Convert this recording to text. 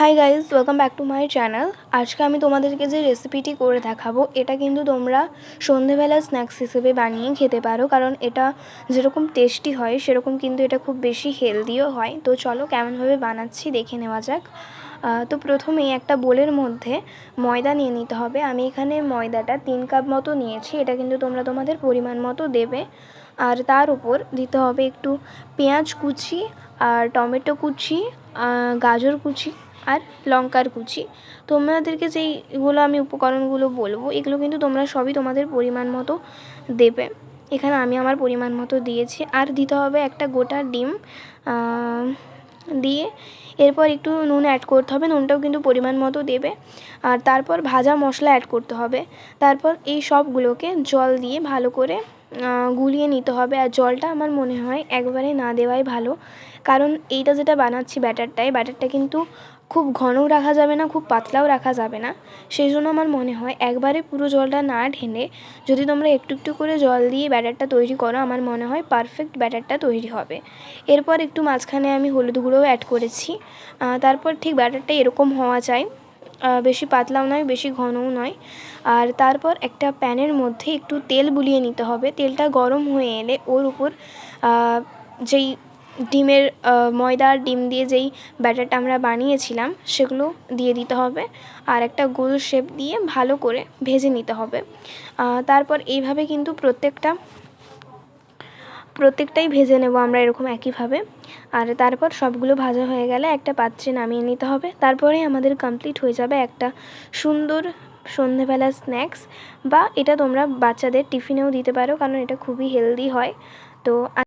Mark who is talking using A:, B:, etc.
A: Hi guys, welcome back to my channel. আজকে আমি তোমাদেরকে যে রেসিপিটি করে দেখাবো এটা কিন্তু তোমরা সন্ধেবেলা স্ন্যাক্স হিসেবে বানিয়ে খেতে পারো, কারণ এটা যেরকম টেস্টি হয় সেরকম কিন্তু এটা খুব বেশি হেলদিও হয়। তো চলো কেমনভাবে বানাচ্ছি দেখে নেওয়া যাক। তো প্রথমেই একটা বোলের মধ্যে ময়দা নিয়ে নিতে হবে। আমি এখানে ময়দাটা 3 কাপ মতো নিয়েছি, এটা কিন্তু তোমরা তোমাদের পরিমাণ মতো দেবে। আর তার উপর দিতে হবে একটু পেঁয়াজ কুচি, আর টমেটো কুচি, গাজর কুচি, আর লঙ্কার কুচি। তোমাদেরকে যেইগুলো আমি উপকরণগুলো বলবো এগুলো কিন্তু তোমরা সবই তোমাদের পরিমাণ মতো দেবে। এখানে আমি আমার পরিমাণ মতো দিয়েছি। আর দিতে হবে একটা গোটা ডিম, দিয়ে এরপর একটু নুন অ্যাড করতে হবে, নুনটাও কিন্তু পরিমাণ মতো দেবে। আর তারপর ভাজা মশলা অ্যাড করতে হবে। তারপর এই সবগুলোকে জল দিয়ে ভালো করে গুলিয়ে নিতে হবে। আর জলটা আমার মনে হয় একবারে না দেওয়াই ভালো, কারণ এইটা যেটা বানাচ্ছি ব্যাটারটা কিন্তু খুব ঘনও রাখা যাবে না, খুব পাতলাও রাখা যাবে না। সেই জন্য আমার মনে হয় একবারে পুরো জলটা না ঢেলে যদি তোমরা একটু একটু করে জল দিয়ে ব্যাটারটা তৈরি করো, আমার মনে হয় পারফেক্ট ব্যাটারটা তৈরি হবে। এরপর একটু মাঝখানে আমি হলুদ গুঁড়োও অ্যাড করেছি। তারপর ঠিক ব্যাটারটা এরকম হওয়া চাই, বেশি পাতলাও নয় বেশি ঘনও নয়। আর তারপর একটা প্যানের মধ্যে একটু তেল বুলিয়ে নিতে হবে। তেলটা গরম হয়ে এলে ওর উপর যেই ডিমের ময়দা আর ডিম দিয়ে যেই ব্যাটারটা আমরা বানিয়েছিলাম সেগুলো দিয়ে দিতে হবে। আর একটা গোল শেপ দিয়ে ভালো করে ভেজে নিতে হবে। তারপর এইভাবে কিন্তু প্রত্যেকটাই ভেজে নেব আমরা এরকম একইভাবে। আর তারপর সবগুলো ভাজা হয়ে গেলে একটা পাত্রে নামিয়ে নিতে হবে। তারপরে আমাদের কমপ্লিট হয়ে যাবে একটা সুন্দর সন্ধেবেলার স্ন্যাক্স। বা এটা তোমরা বাচ্চাদের টিফিনেও দিতে পারো, কারণ এটা খুবই হেলদি হয়। তো